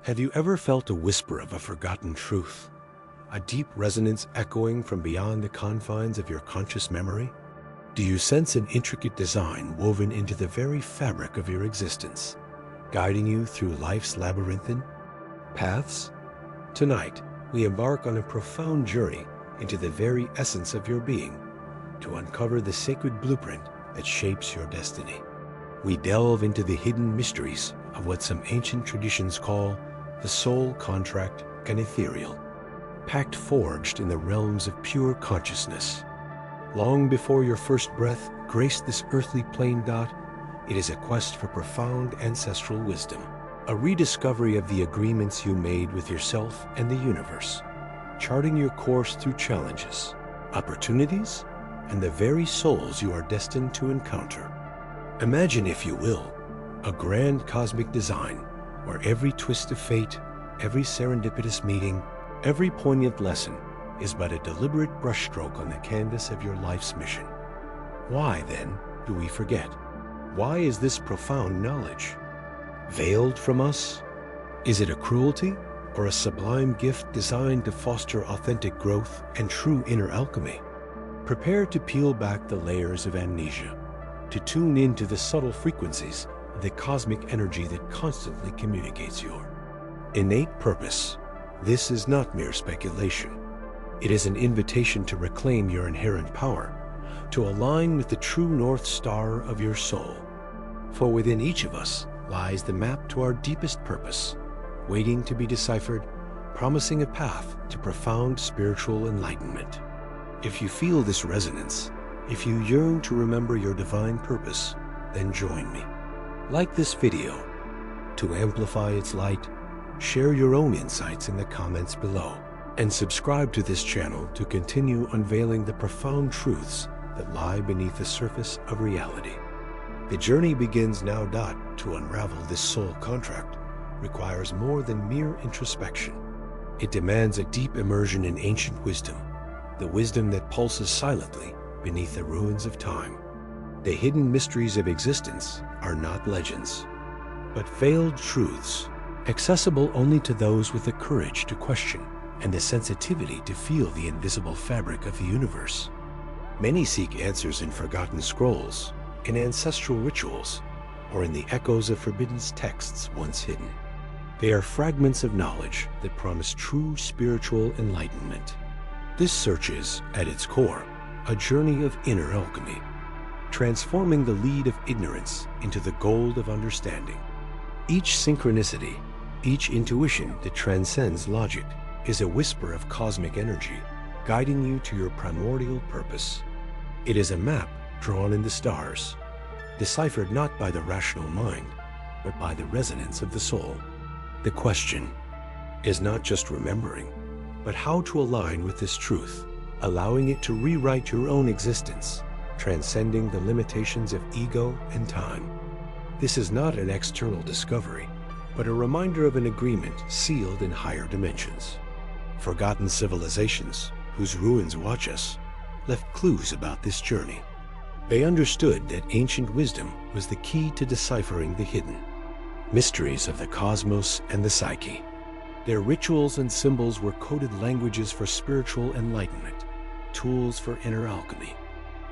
Have you ever felt a whisper of a forgotten truth? A deep resonance echoing from beyond the confines of your conscious memory? Do you sense an intricate design woven into the very fabric of your existence, guiding you through life's labyrinthine paths? Tonight, we embark on a profound journey into the very essence of your being to uncover the sacred blueprint that shapes your destiny. We delve into the hidden mysteries of what some ancient traditions call the soul contract and ethereal, pact forged in the realms of pure consciousness. Long before your first breath graced this earthly plane, it is a quest for profound ancestral wisdom, a rediscovery of the agreements you made with yourself and the universe, charting your course through challenges, opportunities, and the very souls you are destined to encounter. Imagine, if you will, a grand cosmic design where every twist of fate, every serendipitous meeting, every poignant lesson is but a deliberate brushstroke on the canvas of your life's mission. Why, then, do we forget? Why is this profound knowledge veiled from us? Is it a cruelty or a sublime gift designed to foster authentic growth and true inner alchemy? Prepare to peel back the layers of amnesia, to tune into the subtle frequencies of the cosmic energy that constantly communicates your innate purpose. This is not mere speculation. It is an invitation to reclaim your inherent power, to align with the true North Star of your soul. For within each of us lies the map to our deepest purpose, waiting to be deciphered, promising a path to profound spiritual enlightenment. If you feel this resonance, if you yearn to remember your divine purpose, then join me. Like this video to amplify its light, share your own insights in the comments below, and subscribe to this channel to continue unveiling the profound truths that lie beneath the surface of reality. The journey begins now. To unravel this soul contract requires more than mere introspection. It demands a deep immersion in ancient wisdom, the wisdom that pulses silently beneath the ruins of time. The hidden mysteries of existence are not legends, but veiled truths, accessible only to those with the courage to question and the sensitivity to feel the invisible fabric of the universe. Many seek answers in forgotten scrolls, in ancestral rituals, or in the echoes of forbidden texts once hidden. They are fragments of knowledge that promise true spiritual enlightenment. This search is, at its core, a journey of inner alchemy, transforming the lead of ignorance into the gold of understanding. Each synchronicity, each intuition that transcends logic, is a whisper of cosmic energy, guiding you to your primordial purpose. It is a map drawn in the stars, deciphered not by the rational mind, but by the resonance of the soul. The question is not just remembering, but how to align with this truth, allowing it to rewrite your own existence, transcending the limitations of ego and time. This is not an external discovery, but a reminder of an agreement sealed in higher dimensions. Forgotten civilizations, whose ruins watch us, left clues about this journey. They understood that ancient wisdom was the key to deciphering the hidden mysteries of the cosmos and the psyche. Their rituals and symbols were coded languages for spiritual enlightenment, tools for inner alchemy.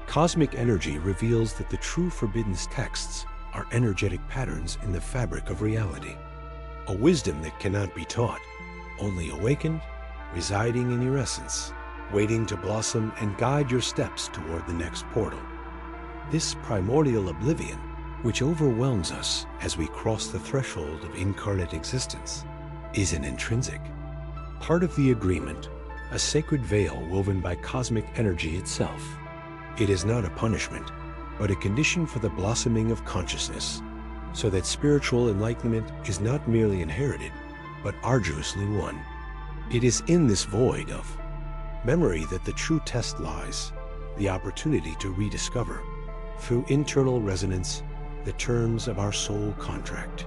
Cosmic energy reveals that the true forbidden texts are energetic patterns in the fabric of reality, a wisdom that cannot be taught, only awakened, residing in your essence, waiting to blossom and guide your steps toward the next portal. This primordial oblivion, which overwhelms us as we cross the threshold of incarnate existence, is an intrinsic part of the agreement, a sacred veil woven by cosmic energy itself. It is not a punishment, but a condition for the blossoming of consciousness, so that spiritual enlightenment is not merely inherited, but arduously won. It is in this void of memory that the true test lies, the opportunity to rediscover, through internal resonance, the terms of our soul contract.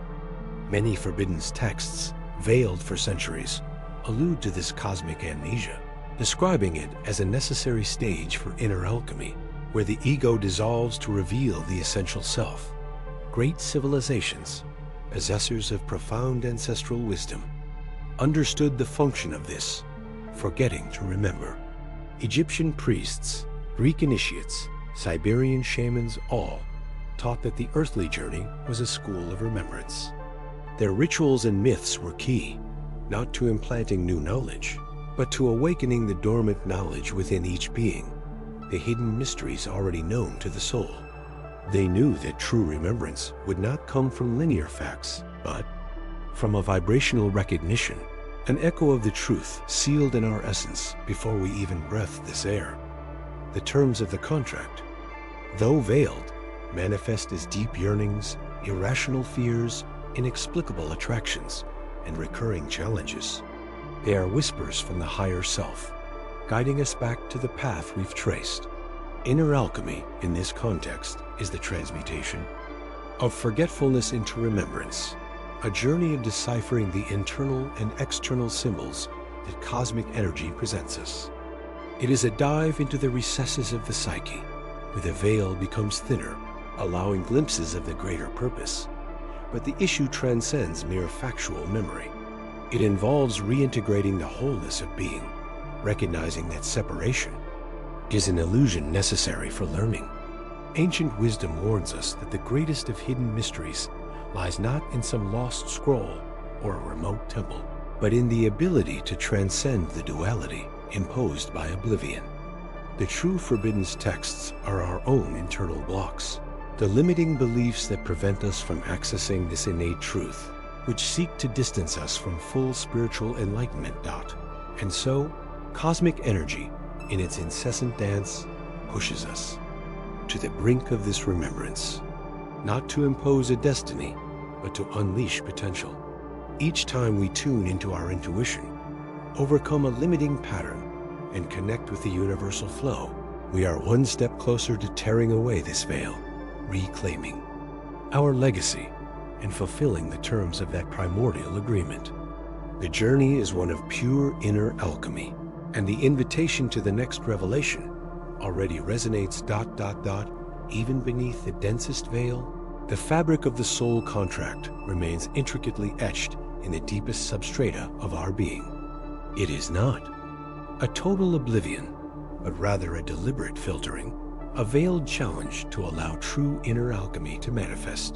Many forbidden texts, veiled for centuries, allude to this cosmic amnesia, describing it as a necessary stage for inner alchemy, where the ego dissolves to reveal the essential self. Great civilizations, possessors of profound ancestral wisdom, understood the function of this, forgetting to remember. Egyptian priests, Greek initiates, Siberian shamans all taught that the earthly journey was a school of remembrance. Their rituals and myths were key, not to implanting new knowledge, but to awakening the dormant knowledge within each being, the hidden mysteries already known to the soul. They knew that true remembrance would not come from linear facts, but from a vibrational recognition, an echo of the truth sealed in our essence before we even breathe this air. The terms of the contract, though veiled, manifest as deep yearnings, irrational fears, inexplicable attractions, and recurring challenges. They are whispers from the higher self, guiding us back to the path we've traced. Inner alchemy, in this context, is the transmutation of forgetfulness into remembrance, a journey of deciphering the internal and external symbols that cosmic energy presents us. It is a dive into the recesses of the psyche, where the veil becomes thinner, allowing glimpses of the greater purpose. But the issue transcends mere factual memory. It involves reintegrating the wholeness of being, recognizing that separation is an illusion necessary for learning. Ancient wisdom warns us that the greatest of hidden mysteries lies not in some lost scroll or a remote temple, but in the ability to transcend the duality imposed by oblivion. The true forbidden texts are our own internal blocks, the limiting beliefs that prevent us from accessing this innate truth, which seek to distance us from full spiritual enlightenment. And so, cosmic energy, in its incessant dance, pushes us to the brink of this remembrance, not to impose a destiny, but to unleash potential. Each time we tune into our intuition, overcome a limiting pattern, and connect with the universal flow, we are one step closer to tearing away this veil, reclaiming our legacy, and fulfilling the terms of that primordial agreement. The journey is one of pure inner alchemy, and the invitation to the next revelation already resonates. Even beneath the densest veil, the fabric of the soul contract remains intricately etched in the deepest substrata of our being. It is not a total oblivion, but rather a deliberate filtering, a veiled challenge to allow true inner alchemy to manifest.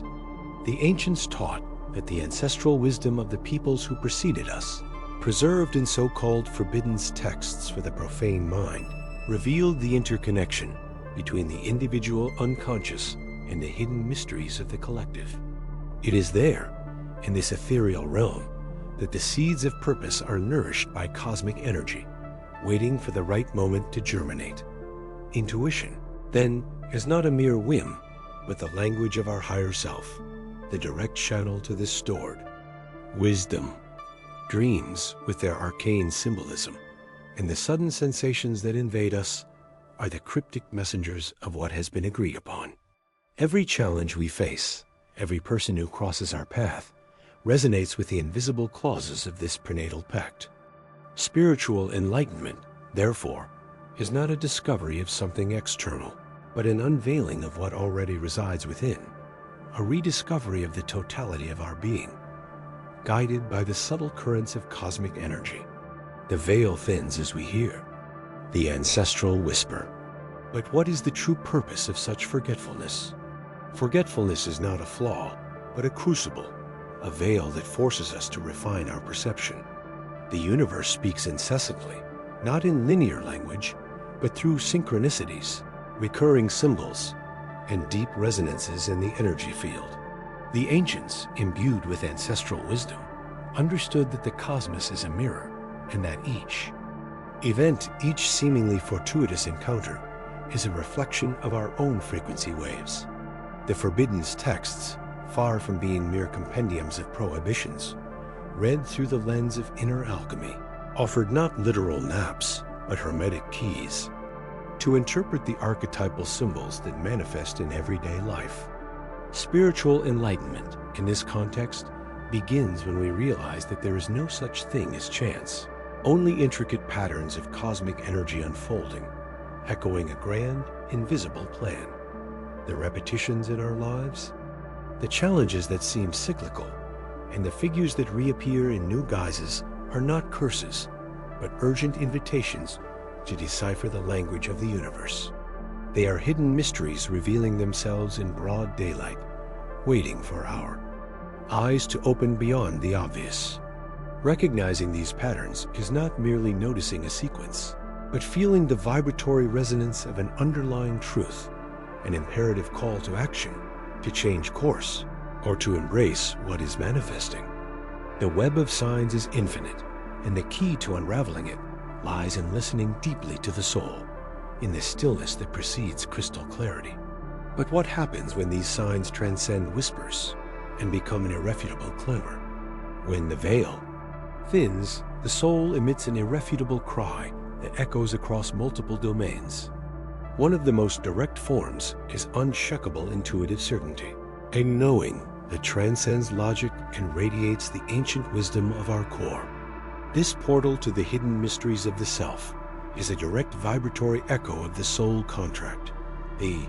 The ancients taught that the ancestral wisdom of the peoples who preceded us, preserved in so-called forbidden texts for the profane mind, revealed the interconnection between the individual unconscious and the hidden mysteries of the collective. It is there, in this ethereal realm, that the seeds of purpose are nourished by cosmic energy, waiting for the right moment to germinate. Intuition, then, is not a mere whim, but the language of our higher self, the direct channel to this stored wisdom. Dreams, with their arcane symbolism, and the sudden sensations that invade us, are the cryptic messengers of what has been agreed upon. Every challenge we face, every person who crosses our path, resonates with the invisible clauses of this prenatal pact. Spiritual enlightenment, therefore, is not a discovery of something external, but an unveiling of what already resides within, a rediscovery of the totality of our being, guided by the subtle currents of cosmic energy. The veil thins as we hear the ancestral whisper. But what is the true purpose of such forgetfulness? Forgetfulness is not a flaw, but a crucible, a veil that forces us to refine our perception. The universe speaks incessantly, not in linear language, but through synchronicities, recurring symbols, and deep resonances in the energy field. The ancients, imbued with ancestral wisdom, understood that the cosmos is a mirror, and that each seemingly fortuitous encounter is a reflection of our own frequency waves. The forbidden texts, far from being mere compendiums of prohibitions, read through the lens of inner alchemy, offered not literal naps, but hermetic keys, to interpret the archetypal symbols that manifest in everyday life. Spiritual enlightenment, in this context, begins when we realize that there is no such thing as chance, only intricate patterns of cosmic energy unfolding, echoing a grand, invisible plan. The repetitions in our lives, the challenges that seem cyclical, and the figures that reappear in new guises are not curses, but urgent invitations to decipher the language of the universe. They are hidden mysteries revealing themselves in broad daylight, waiting for our eyes to open beyond the obvious. Recognizing these patterns is not merely noticing a sequence, but feeling the vibratory resonance of an underlying truth, an imperative call to action, to change course, or to embrace what is manifesting. The web of signs is infinite, and the key to unraveling it lies in listening deeply to the soul, in the stillness that precedes crystal clarity. But what happens when these signs transcend whispers and become an irrefutable clamor? When the veil thins, the soul emits an irrefutable cry that echoes across multiple domains. One of the most direct forms is unshakable intuitive certainty, a knowing that transcends logic and radiates the ancient wisdom of our core. This portal to the hidden mysteries of the self is a direct vibratory echo of the soul contract, the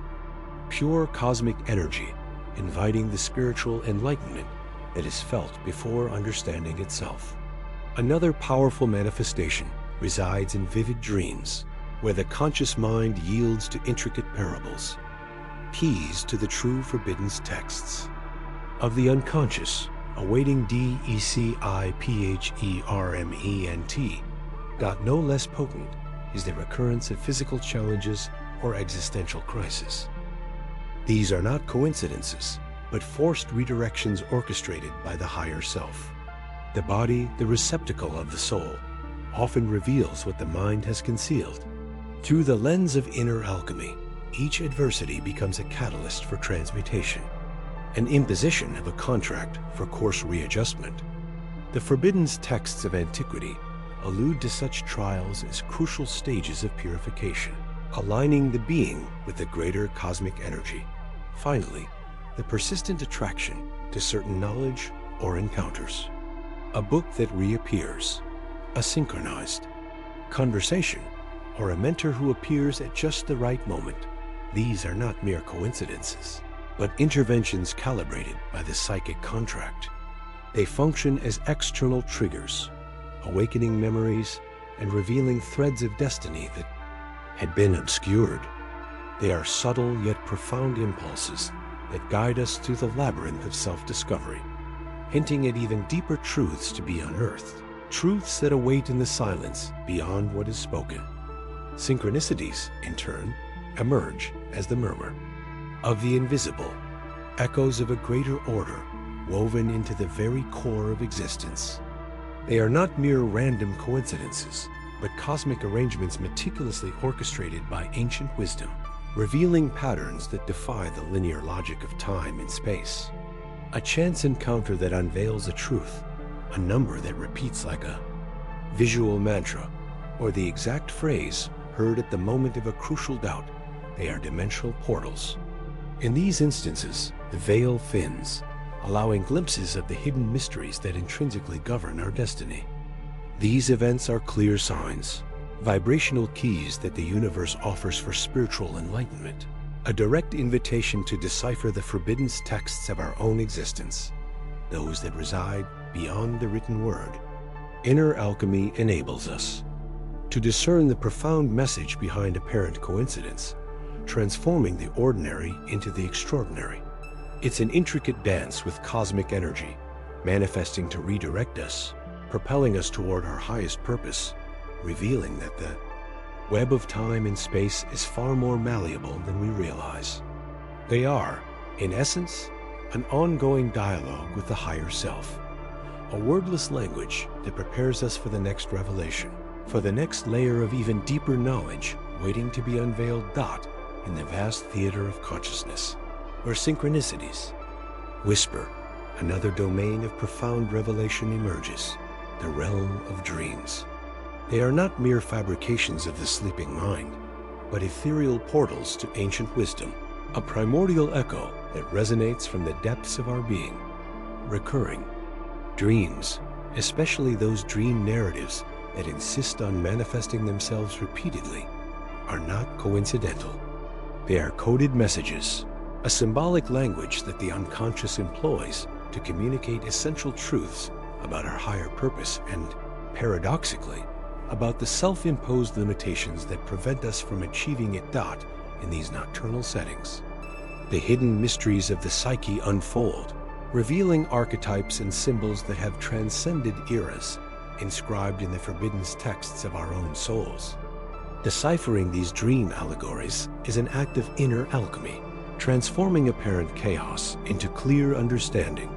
pure cosmic energy inviting the spiritual enlightenment that is felt before understanding itself. Another powerful manifestation resides in vivid dreams, where the conscious mind yields to intricate parables, keys to the true forbidden texts of the unconscious, awaiting DECIPHERMENT. Got no less potent is the recurrence of physical challenges or existential crises. These are not coincidences, but forced redirections orchestrated by the higher self. The body, the receptacle of the soul, often reveals what the mind has concealed. Through the lens of inner alchemy, each adversity becomes a catalyst for transmutation, an imposition of a contract for course readjustment. The forbidden texts of antiquity allude to such trials as crucial stages of purification, aligning the being with the greater cosmic energy. Finally, the persistent attraction to certain knowledge or encounters. A book that reappears, a synchronized conversation, or a mentor who appears at just the right moment. These are not mere coincidences, but interventions calibrated by the psychic contract. They function as external triggers, awakening memories and revealing threads of destiny that had been obscured. They are subtle yet profound impulses that guide us through the labyrinth of self-discovery, hinting at even deeper truths to be unearthed, truths that await in the silence beyond what is spoken. Synchronicities, in turn, emerge as the murmur of the invisible, echoes of a greater order woven into the very core of existence. They are not mere random coincidences, but cosmic arrangements meticulously orchestrated by ancient wisdom, revealing patterns that defy the linear logic of time and space. A chance encounter that unveils a truth, a number that repeats like a visual mantra, or the exact phrase heard at the moment of a crucial doubt. They are dimensional portals. In these instances, the veil thins, allowing glimpses of the hidden mysteries that intrinsically govern our destiny. These events are clear signs, vibrational keys that the universe offers for spiritual enlightenment, a direct invitation to decipher the forbidden texts of our own existence, those that reside beyond the written word. Inner alchemy enables us to discern the profound message behind apparent coincidence, transforming the ordinary into the extraordinary. It's an intricate dance with cosmic energy, manifesting to redirect us, propelling us toward our highest purpose, revealing that the web of time and space is far more malleable than we realize. They are, in essence, an ongoing dialogue with the higher self, a wordless language that prepares us for the next revelation, for the next layer of even deeper knowledge waiting to be unveiled in the vast theater of consciousness, where synchronicities whisper. Another domain of profound revelation emerges, the realm of dreams. They are not mere fabrications of the sleeping mind, but ethereal portals to ancient wisdom, a primordial echo that resonates from the depths of our being. Recurring dreams, especially those dream narratives that insist on manifesting themselves repeatedly, are not coincidental. They are coded messages, a symbolic language that the unconscious employs to communicate essential truths about our higher purpose and paradoxically, about the self-imposed limitations that prevent us from achieving it. In these nocturnal settings, the hidden mysteries of the psyche unfold, revealing archetypes and symbols that have transcended eras, inscribed in the forbidden texts of our own souls. Deciphering these dream allegories is an act of inner alchemy, transforming apparent chaos into clear understanding,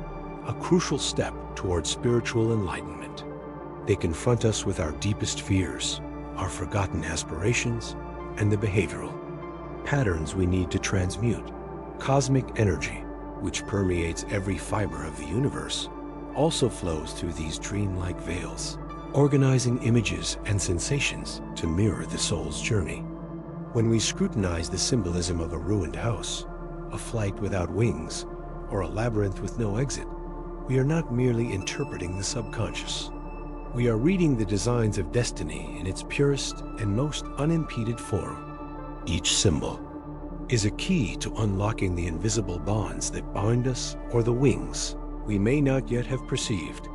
a crucial step towards spiritual enlightenment. They confront us with our deepest fears, our forgotten aspirations, and the behavioral patterns we need to transmute. Cosmic energy, which permeates every fiber of the universe, also flows through these dreamlike veils, organizing images and sensations to mirror the soul's journey. When we scrutinize the symbolism of a ruined house, a flight without wings, or a labyrinth with no exit, we are not merely interpreting the subconscious. We are reading the designs of destiny in its purest and most unimpeded form. Each symbol is a key to unlocking the invisible bonds that bind us, or the wings we may not yet have perceived.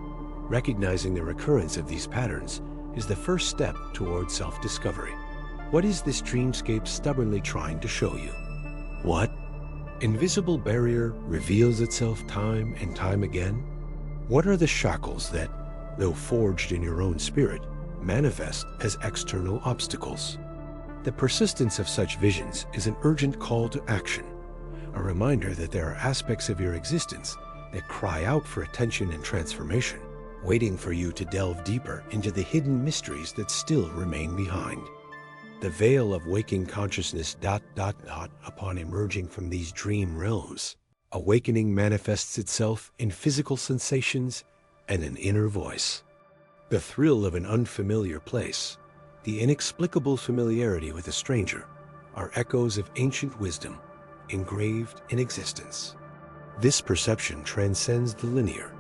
Recognizing the recurrence of these patterns is the first step towards self-discovery. What is this dreamscape stubbornly trying to show you? What invisible barrier reveals itself time and time again? What are the shackles that, though forged in your own spirit, manifest as external obstacles? The persistence of such visions is an urgent call to action, a reminder that there are aspects of your existence that cry out for attention and transformation, waiting for you to delve deeper into the hidden mysteries that still remain behind. The veil of waking consciousness ... upon emerging from these dream realms, awakening manifests itself in physical sensations and an inner voice. The thrill of an unfamiliar place, the inexplicable familiarity with a stranger, are echoes of ancient wisdom engraved in existence. This perception transcends the linear,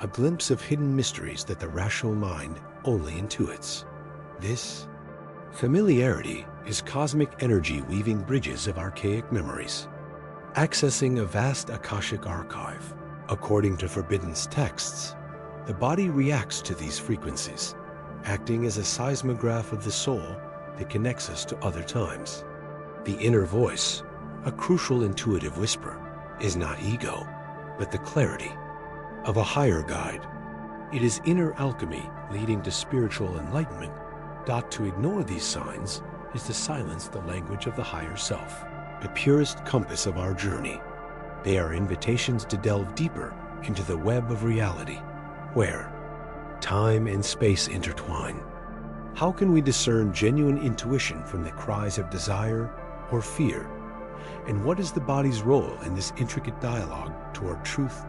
a glimpse of hidden mysteries that the rational mind only intuits. This familiarity is cosmic energy weaving bridges of archaic memories, accessing a vast Akashic archive. According to forbidden texts, the body reacts to these frequencies, acting as a seismograph of the soul that connects us to other times. The inner voice, a crucial intuitive whisper, is not ego, but the clarity of a higher guide. It is inner alchemy leading to spiritual enlightenment. To ignore these signs is to silence the language of the higher self, the purest compass of our journey. They are invitations to delve deeper into the web of reality, where time and space intertwine. How can we discern genuine intuition from the cries of desire or fear? And what is the body's role in this intricate dialogue toward truth?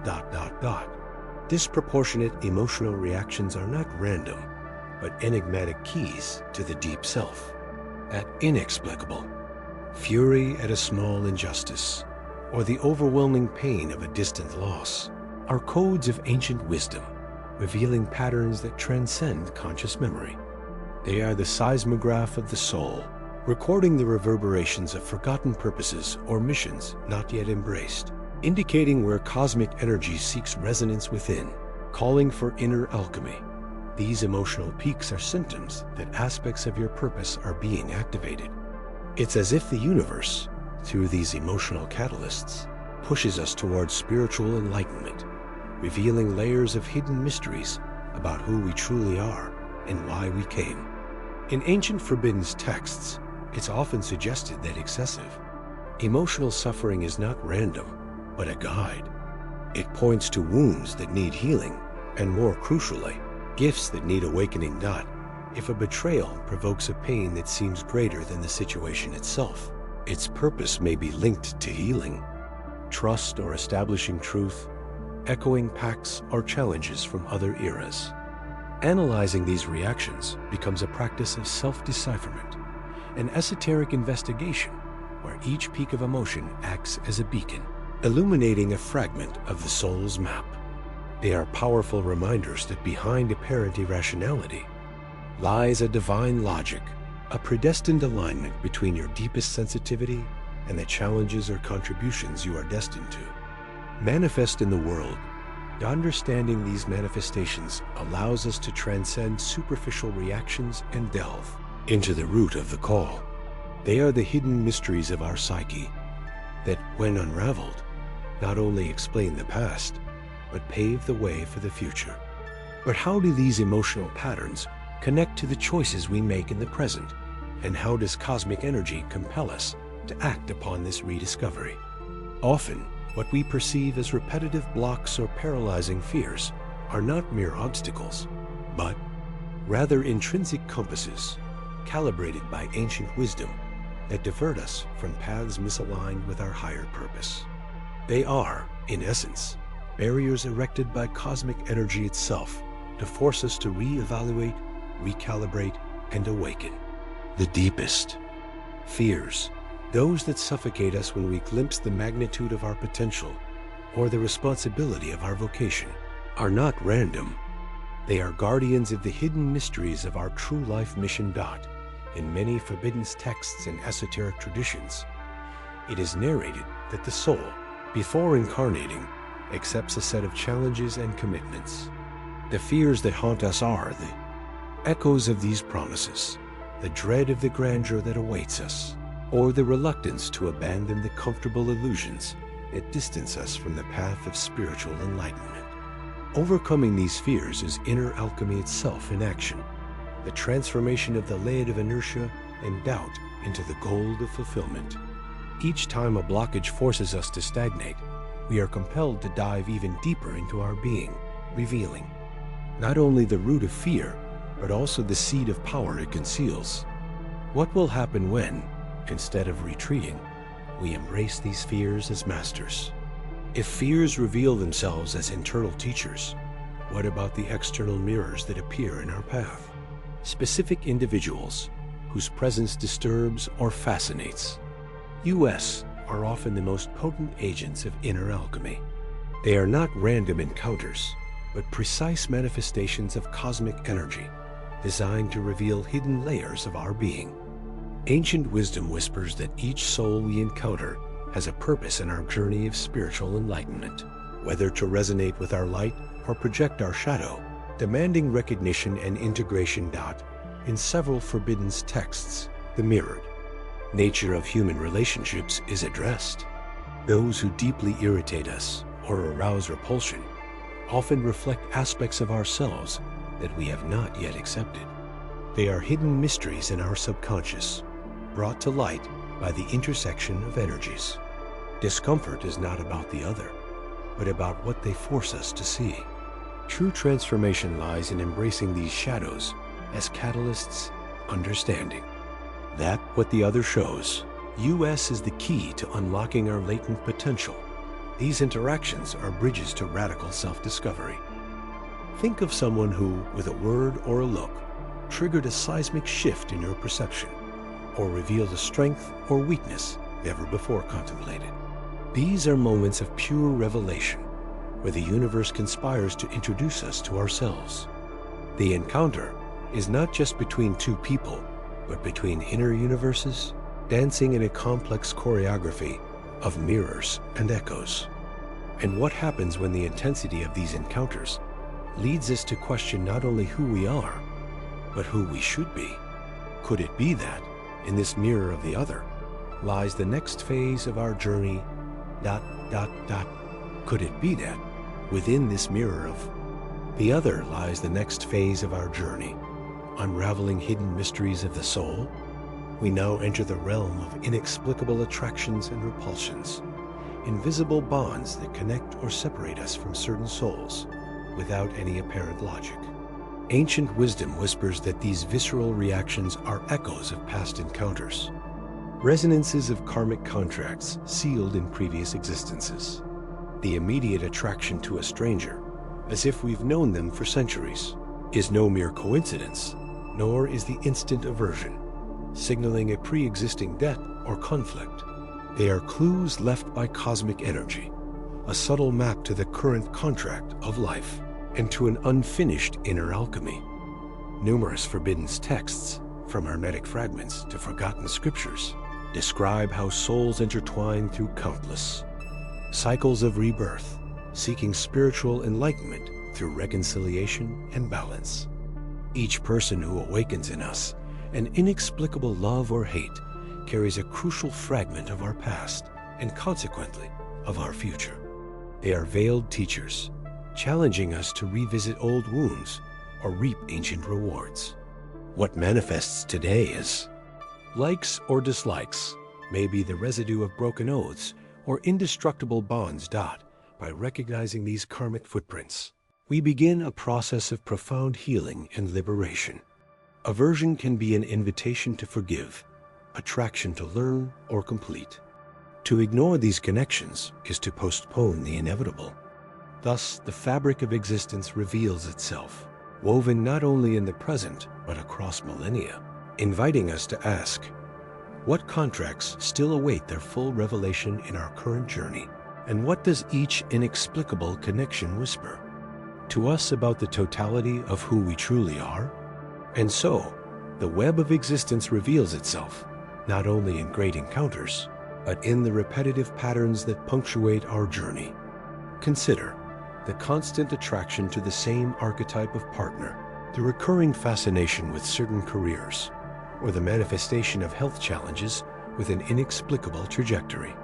Disproportionate emotional reactions are not random, but enigmatic keys to the deep self. That inexplicable fury at a small injustice, or the overwhelming pain of a distant loss, are codes of ancient wisdom, revealing patterns that transcend conscious memory. They are the seismograph of the soul, recording the reverberations of forgotten purposes or missions not yet embraced, indicating where cosmic energy seeks resonance within, calling for inner alchemy. These emotional peaks are symptoms that aspects of your purpose are being activated. It's as if the universe, through these emotional catalysts, pushes us towards spiritual enlightenment, revealing layers of hidden mysteries about who we truly are and why we came. In ancient forbidden texts, it's often suggested that excessive emotional suffering is not random, but a guide. It points to wounds that need healing, and more crucially, gifts that need awakening. If a betrayal provokes a pain that seems greater than the situation itself, its purpose may be linked to healing, trust, or establishing truth, echoing pacts or challenges from other eras. Analyzing these reactions becomes a practice of self-decipherment, an esoteric investigation where each peak of emotion acts as a beacon, illuminating a fragment of the soul's map. They are powerful reminders that behind apparent irrationality lies a divine logic, a predestined alignment between your deepest sensitivity and the challenges or contributions you are destined to manifest in the world. Understanding these manifestations allows us to transcend superficial reactions and delve into the root of the call. They are the hidden mysteries of our psyche that, when unraveled, not only explain the past, but pave the way for the future. But how do these emotional patterns connect to the choices we make in the present? And how does cosmic energy compel us to act upon this rediscovery? Often, what we perceive as repetitive blocks or paralyzing fears are not mere obstacles, but rather intrinsic compasses, calibrated by ancient wisdom that divert us from paths misaligned with our higher purpose. They are, in essence, barriers erected by cosmic energy itself to force us to reevaluate, recalibrate, and awaken. The deepest fears, those that suffocate us when we glimpse the magnitude of our potential or the responsibility of our vocation, are not random. They are guardians of the hidden mysteries of our true life mission. In many forbidden texts and esoteric traditions, it is narrated that the soul, before incarnating, accepts a set of challenges and commitments. The fears that haunt us are the echoes of these promises, the dread of the grandeur that awaits us, or the reluctance to abandon the comfortable illusions that distance us from the path of spiritual enlightenment. Overcoming these fears is inner alchemy itself in action, the transformation of the lead of inertia and doubt into the gold of fulfillment. Each time a blockage forces us to stagnate, we are compelled to dive even deeper into our being, revealing not only the root of fear, but also the seed of power it conceals. What will happen when, instead of retreating, we embrace these fears as masters? If fears reveal themselves as internal teachers, what about the external mirrors that appear in our path? Specific individuals whose presence disturbs or fascinates. US are often the most potent agents of inner alchemy. They are not random encounters, but precise manifestations of cosmic energy designed to reveal hidden layers of our being. Ancient wisdom whispers that each soul we encounter has a purpose in our journey of spiritual enlightenment, whether to resonate with our light or project our shadow, demanding recognition and integration. In several forbidden texts, the mirrored nature of human relationships is addressed. Those who deeply irritate us or arouse repulsion often reflect aspects of ourselves that we have not yet accepted. They are hidden mysteries in our subconscious, brought to light by the intersection of energies. Discomfort is not about the other, but about what they force us to see. True transformation lies in embracing these shadows as catalysts, understanding that what the other shows, US is the key to unlocking our latent potential. These interactions are bridges to radical self-discovery. Think of someone who, with a word or a look, triggered a seismic shift in your perception, or revealed a strength or weakness never before contemplated. These are moments of pure revelation, where the universe conspires to introduce us to ourselves. The encounter is not just between two people, but between inner universes, dancing in a complex choreography of mirrors and echoes. And what happens when the intensity of these encounters leads us to question not only who we are, but who we should be? Could it be that, in this mirror of the other, lies the next phase of our journey, ... Could it be that, within this mirror of the other lies the next phase of our journey, unraveling hidden mysteries of the soul? We now enter the realm of inexplicable attractions and repulsions, invisible bonds that connect or separate us from certain souls without any apparent logic. Ancient wisdom whispers that these visceral reactions are echoes of past encounters, resonances of karmic contracts sealed in previous existences. The immediate attraction to a stranger, as if we've known them for centuries, is no mere coincidence, nor is the instant aversion signaling a pre-existing debt or conflict. They are clues left by cosmic energy, a subtle map to the current contract of life and to an unfinished inner alchemy. Numerous forbidden texts, from hermetic fragments to forgotten scriptures, describe how souls intertwine through countless cycles of rebirth, seeking spiritual enlightenment through reconciliation and balance. Each person who awakens in us an inexplicable love or hate carries a crucial fragment of our past and consequently of our future. They are veiled teachers, challenging us to revisit old wounds or reap ancient rewards. What manifests today as likes or dislikes may be the residue of broken oaths or indestructible bonds. By recognizing these karmic footprints, we begin a process of profound healing and liberation. Aversion can be an invitation to forgive, attraction to learn or complete. To ignore these connections is to postpone the inevitable. Thus, the fabric of existence reveals itself, woven not only in the present, but across millennia, inviting us to ask, what contracts still await their full revelation in our current journey? And what does each inexplicable connection whisper to us about the totality of who we truly are? And so, the web of existence reveals itself, not only in great encounters, but in the repetitive patterns that punctuate our journey. Consider the constant attraction to the same archetype of partner, the recurring fascination with certain careers, or the manifestation of health challenges with an inexplicable trajectory.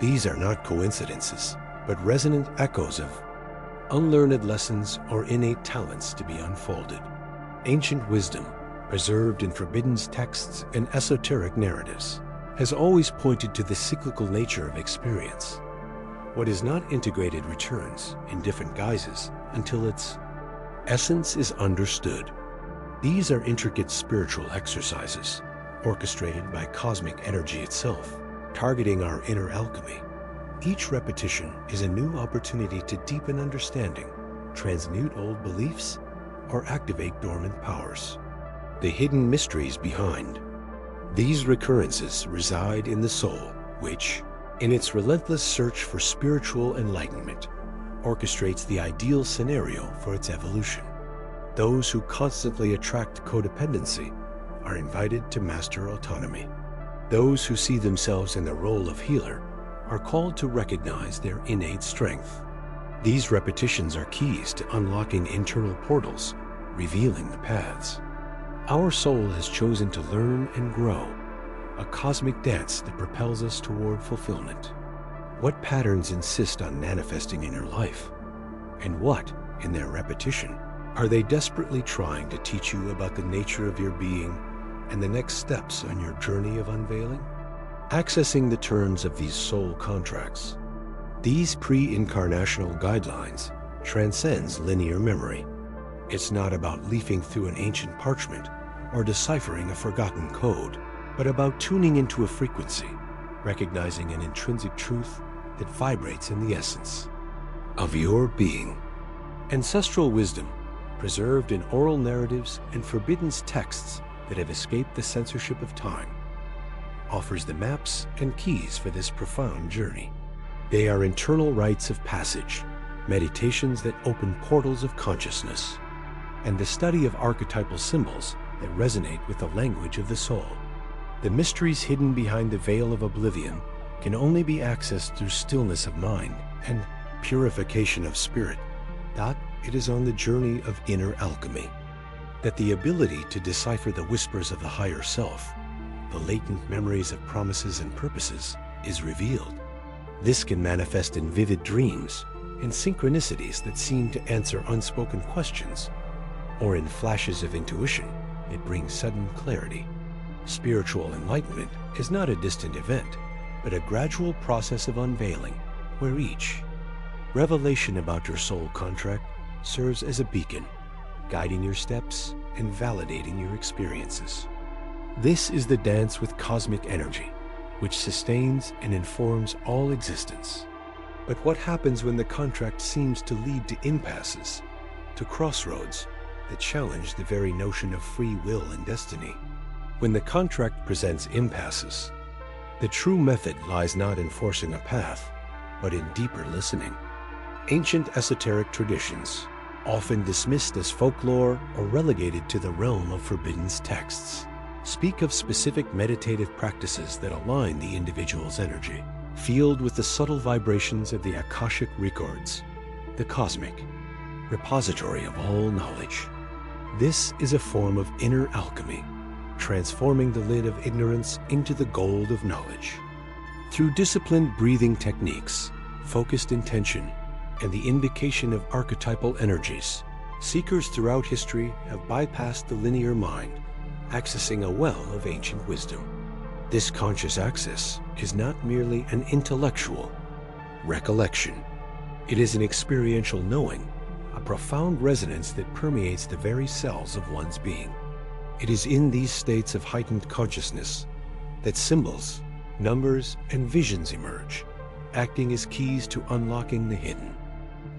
These are not coincidences, but resonant echoes of unlearned lessons or innate talents to be unfolded. Ancient wisdom, preserved in forbidden texts and esoteric narratives, has always pointed to the cyclical nature of experience. What is not integrated returns in different guises until its essence is understood. These are intricate spiritual exercises, orchestrated by cosmic energy itself, targeting our inner alchemy. Each repetition is a new opportunity to deepen understanding, transmute old beliefs, or activate dormant powers. The hidden mysteries behind these recurrences reside in the soul, which, in its relentless search for spiritual enlightenment, orchestrates the ideal scenario for its evolution. Those who constantly attract codependency are invited to master autonomy. Those who see themselves in the role of healer are called to recognize their innate strength. These repetitions are keys to unlocking internal portals, revealing the paths. Our soul has chosen to learn and grow, a cosmic dance that propels us toward fulfillment. What patterns insist on manifesting in your life? And what, in their repetition, are they desperately trying to teach you about the nature of your being and the next steps on your journey of unveiling? Accessing the terms of these soul contracts, these pre-incarnational guidelines transcends linear memory. It's not about leafing through an ancient parchment or deciphering a forgotten code, but about tuning into a frequency, recognizing an intrinsic truth that vibrates in the essence of your being. Ancestral wisdom, preserved in oral narratives and forbidden texts that have escaped the censorship of time, offers the maps and keys for this profound journey. They are internal rites of passage, meditations that open portals of consciousness, and the study of archetypal symbols that resonate with the language of the soul. The mysteries hidden behind the veil of oblivion can only be accessed through stillness of mind and purification of spirit. That it is on the journey of inner alchemy that the ability to decipher the whispers of the higher self, the latent memories of promises and purposes, is revealed. This can manifest in vivid dreams, in synchronicities that seem to answer unspoken questions, or in flashes of intuition that bring sudden clarity. Spiritual enlightenment is not a distant event, but a gradual process of unveiling, where each revelation about your soul contract serves as a beacon, guiding your steps and validating your experiences. This is the dance with cosmic energy, which sustains and informs all existence. But what happens when the contract seems to lead to impasses, to crossroads that challenge the very notion of free will and destiny? When the contract presents impasses, the true method lies not in forcing a path, but in deeper listening. Ancient esoteric traditions, often dismissed as folklore or relegated to the realm of forbidden texts, speak of specific meditative practices that align the individual's energy, filled with the subtle vibrations of the Akashic records, the cosmic, repository of all knowledge. This is a form of inner alchemy, transforming the lid of ignorance into the gold of knowledge. Through disciplined breathing techniques, focused intention, and the invocation of archetypal energies, seekers throughout history have bypassed the linear mind, accessing a well of ancient wisdom. This conscious access is not merely an intellectual recollection. It is an experiential knowing, a profound resonance that permeates the very cells of one's being. It is in these states of heightened consciousness that symbols, numbers, and visions emerge, acting as keys to unlocking the hidden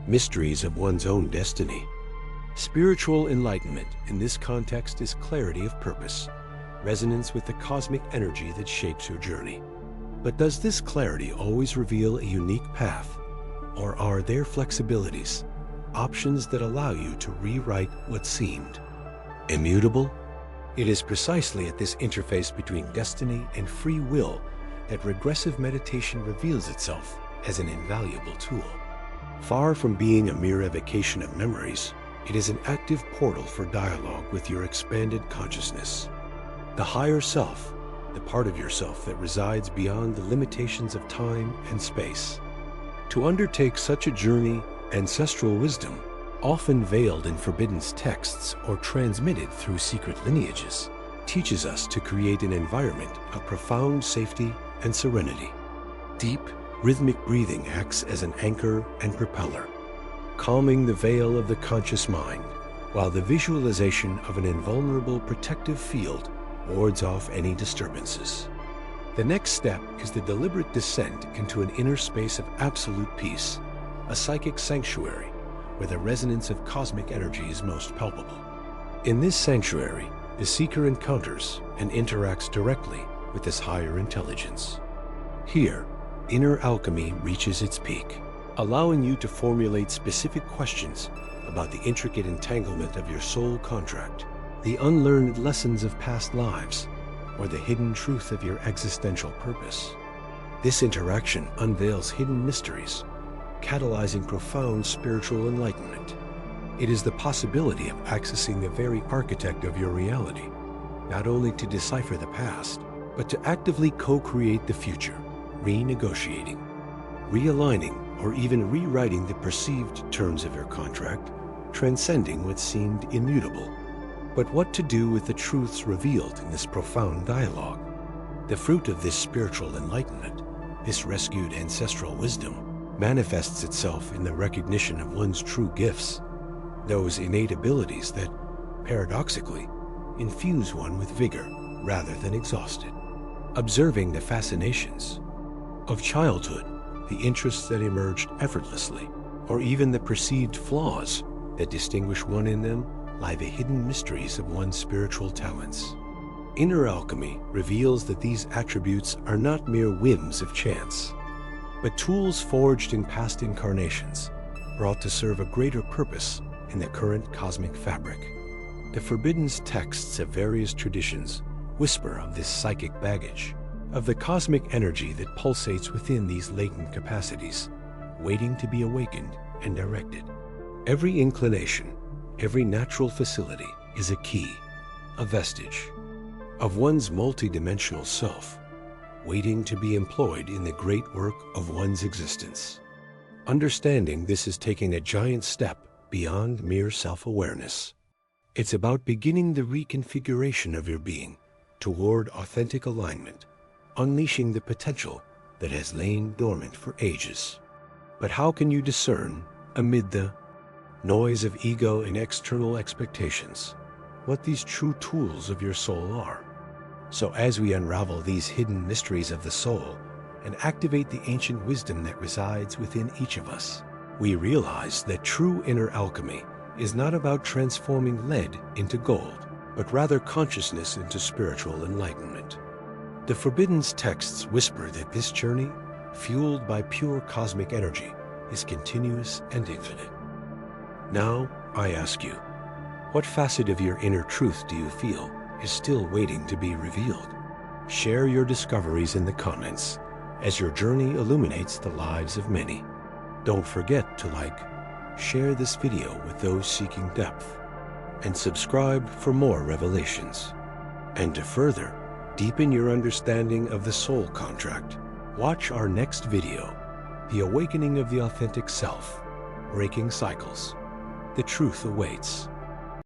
mysteries of one's own destiny. Spiritual enlightenment in this context is clarity of purpose, resonance with the cosmic energy that shapes your journey. But does this clarity always reveal a unique path, or are there flexibilities, options that allow you to rewrite what seemed immutable? It is precisely at this interface between destiny and free will that regressive meditation reveals itself as an invaluable tool. Far from being a mere evocation of memories, it is an active portal for dialogue with your expanded consciousness. The higher self, the part of yourself that resides beyond the limitations of time and space. To undertake such a journey, ancestral wisdom, often veiled in forbidden texts or transmitted through secret lineages, teaches us to create an environment of profound safety and serenity. Deep, rhythmic breathing acts as an anchor and propeller, calming the veil of the conscious mind, while the visualization of an invulnerable protective field wards off any disturbances. The next step is the deliberate descent into an inner space of absolute peace, a psychic sanctuary where the resonance of cosmic energy is most palpable. In this sanctuary, the seeker encounters and interacts directly with this higher intelligence. Here, inner alchemy reaches its peak, allowing you to formulate specific questions about the intricate entanglement of your soul contract, the unlearned lessons of past lives, or the hidden truth of your existential purpose. This interaction unveils hidden mysteries, catalyzing profound spiritual enlightenment. It is the possibility of accessing the very architect of your reality, not only to decipher the past, but to actively co-create the future, renegotiating, realigning, or even rewriting the perceived terms of your contract, transcending what seemed immutable. But what to do with the truths revealed in this profound dialogue? The fruit of this spiritual enlightenment, this rescued ancestral wisdom, manifests itself in the recognition of one's true gifts, those innate abilities that, paradoxically, infuse one with vigor rather than exhaust it. Observing the fascinations of childhood, the interests that emerged effortlessly, or even the perceived flaws that distinguish one in them, lie the hidden mysteries of one's spiritual talents. Inner alchemy reveals that these attributes are not mere whims of chance, but tools forged in past incarnations, brought to serve a greater purpose in the current cosmic fabric. The forbidden texts of various traditions whisper of this psychic baggage, of the cosmic energy that pulsates within these latent capacities, waiting to be awakened and directed. Every inclination, every natural facility is a key, a vestige of one's multidimensional self, waiting to be employed in the great work of one's existence. Understanding this is taking a giant step beyond mere self-awareness. It's about beginning the reconfiguration of your being toward authentic alignment, unleashing the potential that has lain dormant for ages. But how can you discern, amid the noise of ego and external expectations, what these true tools of your soul are? So as we unravel these hidden mysteries of the soul and activate the ancient wisdom that resides within each of us, we realize that true inner alchemy is not about transforming lead into gold, but rather consciousness into spiritual enlightenment. The forbidden texts whisper that this journey, fueled by pure cosmic energy, is continuous and infinite. Now, I ask you, what facet of your inner truth do you feel is still waiting to be revealed? Share your discoveries in the comments as your journey illuminates the lives of many. Don't forget to like, share this video with those seeking depth, and subscribe for more revelations. And to further deepen your understanding of the soul contract, watch our next video, The Awakening of the Authentic Self, Breaking Cycles. The truth awaits.